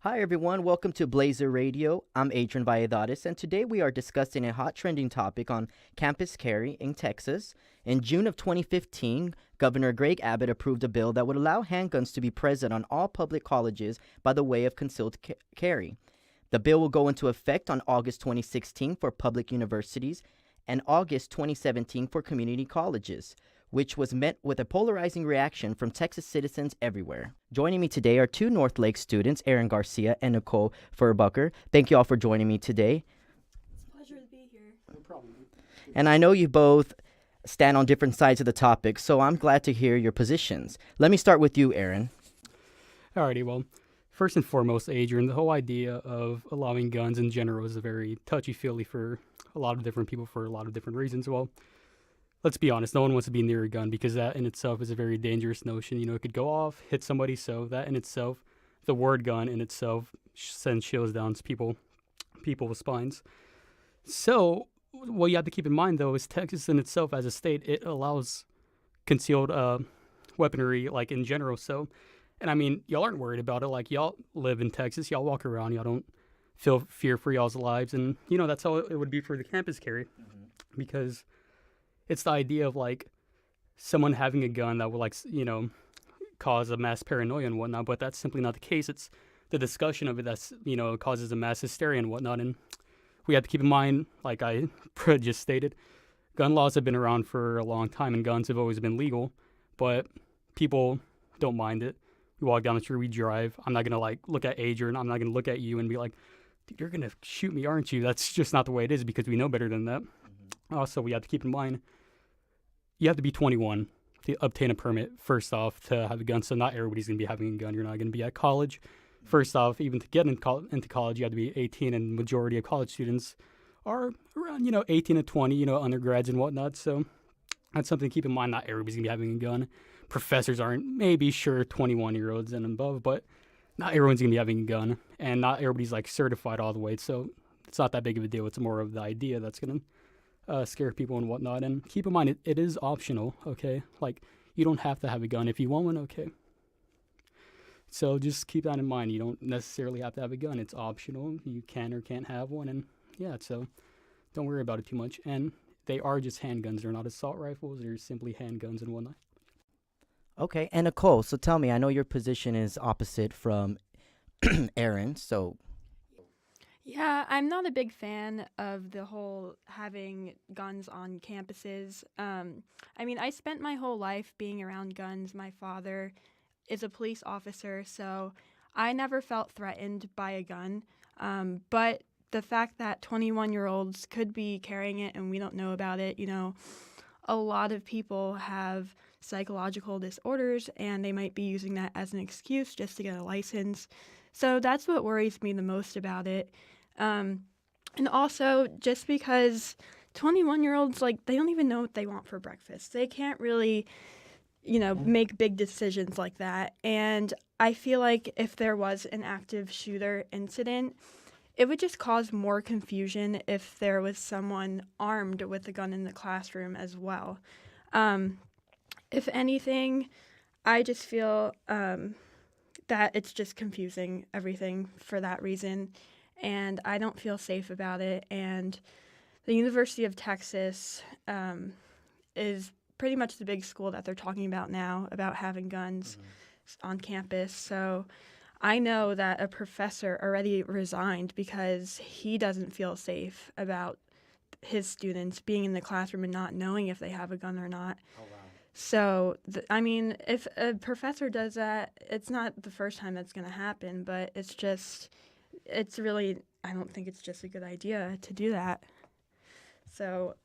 Hi, everyone. Welcome to Blazer Radio. I'm Adrian Valladarez, and today we are discussing a hot trending topic on campus carry in Texas. In June of 2015, Governor Greg Abbott approved a bill that would allow handguns to be present on all public colleges by the way of concealed carry. The bill will go into effect on August 2016 for public universities and August 2017 for community colleges, which was met with a polarizing reaction from Texas citizens everywhere. Joining me today are two North Lake students, Adrian Garcia and Nicole Furbacher. Thank you all for joining me today. It's a pleasure to be here. No problem. And I know you both stand on different sides of the topic, so I'm glad to hear your positions. Let me start with you, Adrian. Alrighty, well, first and foremost, Adrian, the whole idea of allowing guns in general is a very touchy-feely for a lot of different people for a lot of different reasons. Well, let's be honest, no one wants to be near a gun because that in itself is a very dangerous notion. You know, it could go off, hit somebody, so that in itself, the word gun in itself sends chills down to people's spines. So, what you have to keep in mind, though, is Texas in itself as a state, it allows concealed weaponry, like, in general. So, and I mean, y'all aren't worried about it. Like, y'all live in Texas, y'all walk around, y'all don't feel fear for y'all's lives. And, you know, that's how it would be for the campus carry because it's the idea of, like, someone having a gun that would, like, you know, cause a mass paranoia and whatnot, but that's simply not the case. It's the discussion of it that's, you know, causes a mass hysteria and whatnot. And we have to keep in mind, like I just stated, gun laws have been around for a long time and guns have always been legal, but people don't mind it. We walk down the street, we drive. I'm not going to, like, look at Adrian. I'm not going to look at you and be like, dude, you're going to shoot me, aren't you? That's just not the way it is because we know better than that. Also, we have to keep in mind, you have to be 21 to obtain a permit, first off, to have a gun. So not everybody's going to be having a gun. You're not going to be at college. First off, even to get into college, you have to be 18, and majority of college students are around, you know, 18 to 20, you know, undergrads and whatnot. So that's something to keep in mind. Not everybody's going to be having a gun. Professors aren't, maybe, sure, 21-year-olds and above, but not everyone's going to be having a gun. And not everybody's, like, certified all the way. So it's not that big of a deal. It's more of the idea that's going to scare people and whatnot. And keep in mind, it is optional, okay? Like, you don't have to have a gun. If you want one, okay. So just keep that in mind. You don't necessarily have to have a gun. It's optional. You can or can't have one. And yeah, so don't worry about it too much. And they are just handguns. They're not assault rifles. They're simply handguns and whatnot. Okay, and Nicole, so tell me, I know your position is opposite from Aaron, so Yeah, I'm not a big fan of the whole having guns on campuses. I mean, I spent my whole life being around guns. My father is a police officer, so I never felt threatened by a gun. But the fact that 21-year-olds could be carrying it and we don't know about it, you know, a lot of people have psychological disorders and they might be using that as an excuse just to get a license. So that's what worries me the most about it. And also, just because 21-year-olds, like, they don't even know what they want for breakfast. They can't really, you know, make big decisions like that. And I feel like if there was an active shooter incident, it would just cause more confusion if there was someone armed with a gun in the classroom as well. If anything, I just feel that it's just confusing everything for that reason, and I don't feel safe about it. And the University of Texas is pretty much the big school that they're talking about now about having guns on campus. So I know that a professor already resigned because he doesn't feel safe about his students being in the classroom and not knowing if they have a gun or not. Oh, wow. So, I mean, if a professor does that, it's not the first time that's going to happen, but it's really, I don't think it's just a good idea to do that. So,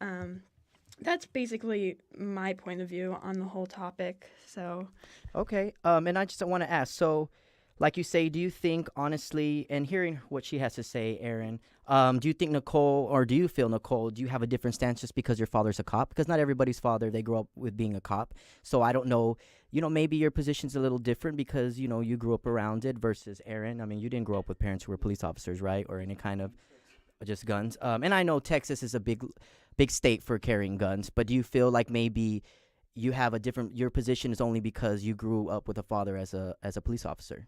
that's basically my point of view on the whole topic. So, Okay, and I just want to ask, so, like you say, do you think, honestly, and hearing what she has to say, Aaron, do you think Nicole, or do you feel, Nicole, do you have a different stance just because your father's a cop? Because not everybody's father, they grow up with being a cop. So I don't know, you know, maybe your position's a little different because, you know, you grew up around it versus Aaron. I mean, you didn't grow up with parents who were police officers, right? Or any kind of just guns. And I know Texas is a big state for carrying guns, but do you feel like maybe you have a different, your position is only because you grew up with a father as a police officer?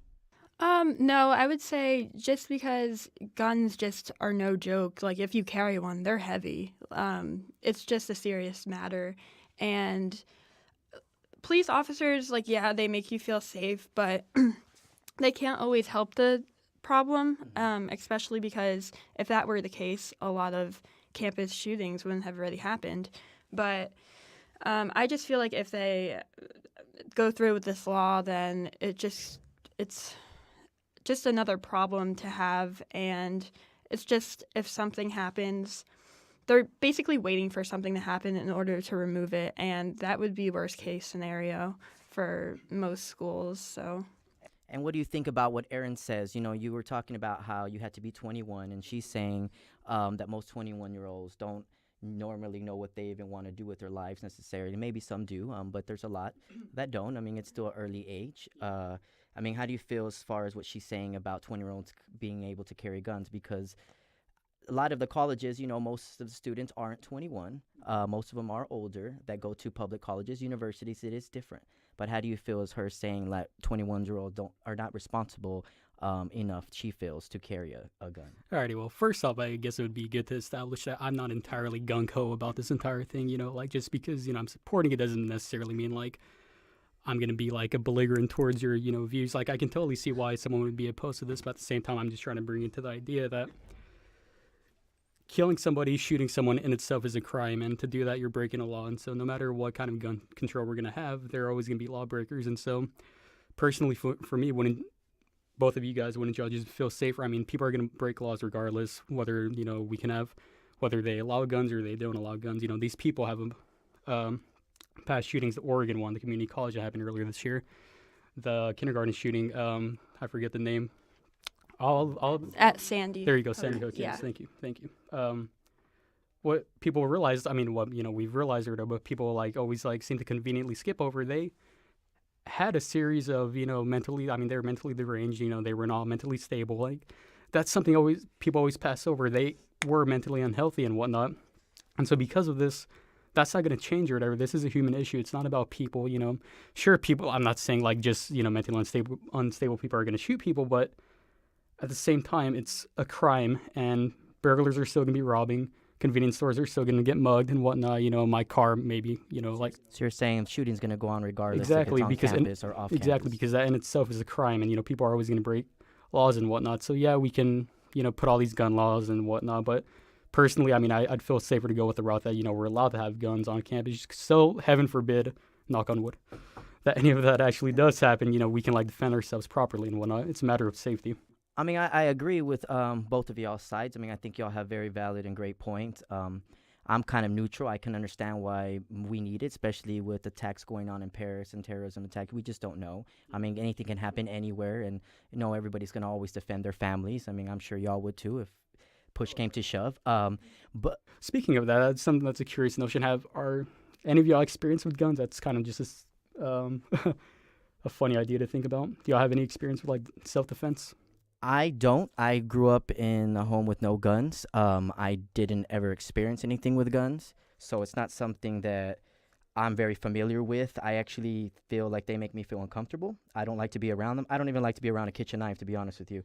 No, I would say just because guns just are no joke. Like if you carry one, they're heavy. It's just a serious matter, and police officers, like, yeah, they make you feel safe, but they can't always help the problem. Especially because if that were the case, a lot of campus shootings wouldn't have already happened. But I just feel like if they go through with this law, then it's just another problem to have, and it's just if something happens, they're basically waiting for something to happen in order to remove it, and that would be worst case scenario for most schools. So And what do you think about what Erin says? You know, you were talking about how you had to be 21, and she's saying that most 21-year-olds don't normally know what they even want to do with their lives necessarily. Maybe some do, but there's a lot that don't. I mean, it's still an early age. I mean, how do you feel as far as what she's saying about 20-year-olds being able to carry guns? Because a lot of the colleges, you know, most of the students aren't 21. Most of them are older that go to public colleges, universities. It is different. But how do you feel as her saying that 21-year-olds are not responsible enough, she feels, to carry a gun? Alrighty, well, first off, I guess it would be good to establish that I'm not entirely gung-ho about this entire thing, you know, like, just because, you know, I'm supporting it doesn't necessarily mean, like, I'm going to be, like, a belligerent towards your, you know, views. Like, I can totally see why someone would be opposed to this, but at the same time, I'm just trying to bring it to the idea that killing somebody, shooting someone in itself is a crime, and to do that, you're breaking a law. And so no matter what kind of gun control we're going to have, there are always going to be lawbreakers. And so personally, for me, both of you guys, wouldn't y'all just feel safer? I mean, people are going to break laws regardless, whether, you know, whether they allow guns or they don't allow guns. You know, these people have past shootings. The Oregon one, the community college that happened earlier this year, the kindergarten shooting, I forget the name. I'll at Sandy. There you go, Sandy Hook. Yeah. Yes, thank you. What people realize, I mean, what, you know, we've realized, but people always seem to conveniently skip over. They had a series of, you know, they were mentally deranged. You know, they were not mentally stable. Like, that's something people always pass over. They were mentally unhealthy and whatnot, and so because of this, that's not going to change or whatever. This is a human issue. It's not about people. You know, sure, people. I'm not saying just, you know, mentally unstable people are going to shoot people, but at the same time, it's a crime, and burglars are still going to be robbing. Convenience stores are still going to get mugged and whatnot. You know, my car maybe, you know, like. So you're saying shooting's going to go on regardless Exactly, if it's on campus or off exactly, campus. because that in itself is a crime, and, you know, people are always going to break laws and whatnot. So, yeah, we can, you know, put all these gun laws and whatnot, but personally, I mean, I'd feel safer to go with the route that, you know, we're allowed to have guns on campus. So, heaven forbid, knock on wood, that any of that actually does happen, you know, we can, defend ourselves properly and whatnot. It's a matter of safety. I mean, I agree with both of y'all's sides. I mean, I think y'all have very valid and great points. I'm kind of neutral. I can understand why we need it, especially with attacks going on in Paris and terrorism attack. We just don't know. I mean, anything can happen anywhere, and, you know, everybody's going to always defend their families. I mean, I'm sure y'all would too if push came to shove. But speaking of that, that's something that's a curious notion. Are any of y'all experienced with guns? That's kind of just a funny idea to think about. Do y'all have any experience with self-defense? I don't. I grew up in a home with no guns. I didn't ever experience anything with guns, so it's not something that I'm very familiar with. I actually feel like they make me feel uncomfortable. I don't like to be around them. I don't even like to be around a kitchen knife, to be honest with you.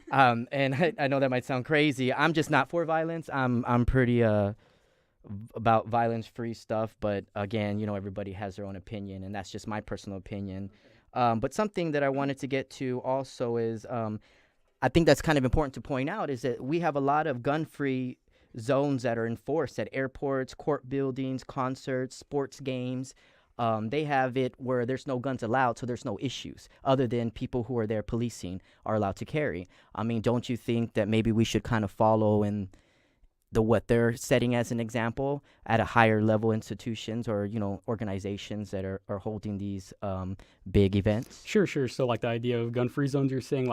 And I know that might sound crazy. I'm just not for violence. I'm pretty about violence-free stuff, but again, you know, everybody has their own opinion, and that's just my personal opinion. But something that I wanted to get to also is I think that's kind of important to point out is that we have a lot of gun-free zones that are enforced at airports, court buildings, concerts, sports games. They have it where there's no guns allowed, so there's no issues other than people who are there policing are allowed to carry. I mean, don't you think that maybe we should kind of follow in what they're setting as an example at a higher level institutions or, you know, organizations that are holding these big events? Sure. So the idea of gun-free zones, you're saying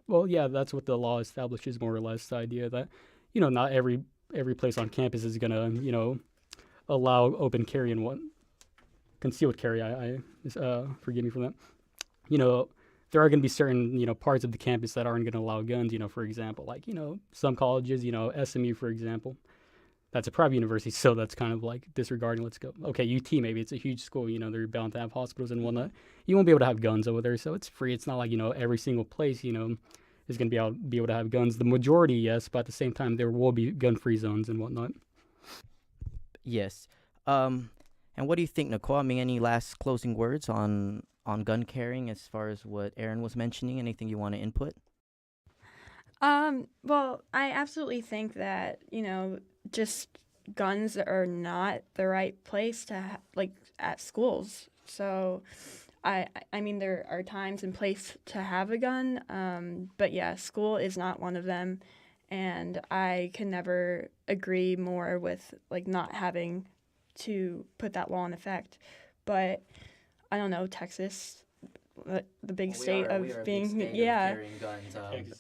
well, yeah, that's what the law establishes more or less, the idea that, you know, not every place on campus is going to, you know, allow open carry and concealed carry. I forgive me for that. You know, there are going to be certain, you know, parts of the campus that aren't going to allow guns, you know, for example, you know, some colleges, you know, SMU, for example, that's a private university, so that's kind of like disregarding. Let's go. Okay, UT, maybe it's a huge school. They're bound to have hospitals and whatnot. You won't be able to have guns over there, so it's free. It's not like every single place is going to be able to have guns. The majority, yes, but at the same time, there will be gun-free zones and whatnot. Yes. And what do you think, Nicole? I mean, any last closing words on gun carrying as far as what Aaron was mentioning? Anything you want to input? Well, I absolutely think that, just guns are not the right place to like at schools. So I mean there are times and place to have a gun, but yeah, school is not one of them, and I can never agree more with like not having to put that law in effect. But I don't know, Texas, the big state of being, yeah.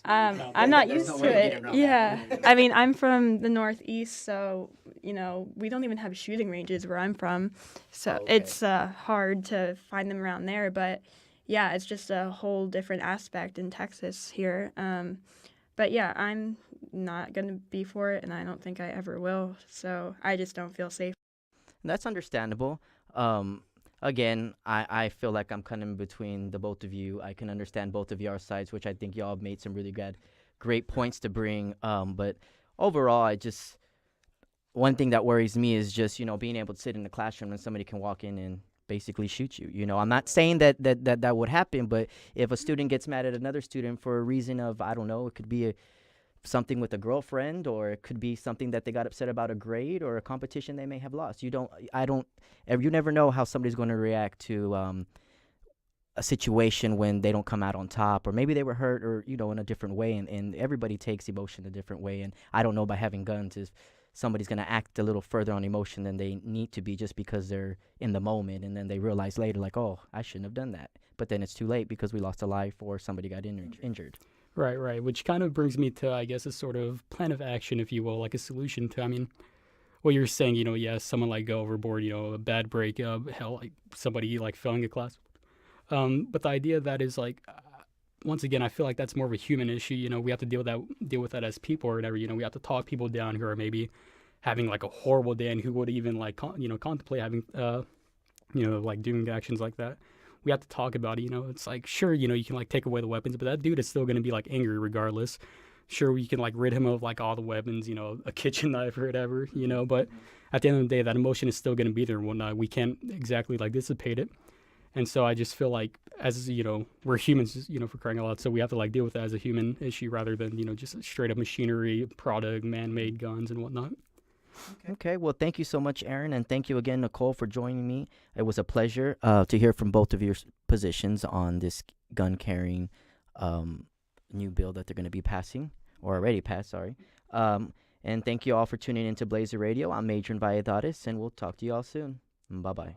I'm not used to it. Yeah. I mean, I'm from the Northeast, so, we don't even have shooting ranges where I'm from. So it's hard to find them around there. But, yeah, it's just a whole different aspect in Texas here. But, yeah, I'm not going to be for it, and I don't think I ever will. So I just don't feel safe. That's understandable. Again, I feel like I'm kind of in between the both of you. I can understand both of your sides, which I think y'all have made some really great points to bring. But overall, one thing that worries me is just, being able to sit in the classroom and somebody can walk in and basically shoot you. I'm not saying that would happen, but if a student gets mad at another student for a reason of, I don't know, it could be something with a girlfriend, or it could be something that they got upset about a grade or a competition they may have lost. You never know how somebody's going to react to a situation when they don't come out on top, or maybe they were hurt, or in a different way, and everybody takes emotion a different way. And I don't know, by having guns, if somebody's going to act a little further on emotion than they need to be just because they're in the moment, and then they realize later like, oh, I shouldn't have done that, but then it's too late because we lost a life or somebody got injured. Right. Which kind of brings me to, I guess, a sort of plan of action, if you will, like a solution to, I mean, what you're saying, yes, someone like go overboard, a bad breakup, hell, like somebody like failing a class. But the idea of that is like, once again, I feel like that's more of a human issue. We have to deal with that as people or whatever. We have to talk people down who are maybe having like a horrible day and who would even like, contemplate having, like doing actions like that. We have to talk about it, it's like, sure, you can like take away the weapons, but that dude is still going to be like angry regardless. Sure, we can like rid him of like all the weapons, a kitchen knife or whatever, but at the end of the day, that emotion is still going to be there and whatnot. We can't exactly like dissipate it. And so I just feel like as, we're humans, for crying out loud. So we have to like deal with that as a human issue rather than, just straight up machinery, product, man-made guns and whatnot. Okay, well, thank you so much, Aaron, and thank you again, Nicole, for joining me. It was a pleasure to hear from both of your positions on this gun-carrying new bill that they're going to be passing, or already passed, sorry. And thank you all for tuning into Blazer Radio. I'm Adrian Valladarez, and we'll talk to you all soon. Bye-bye.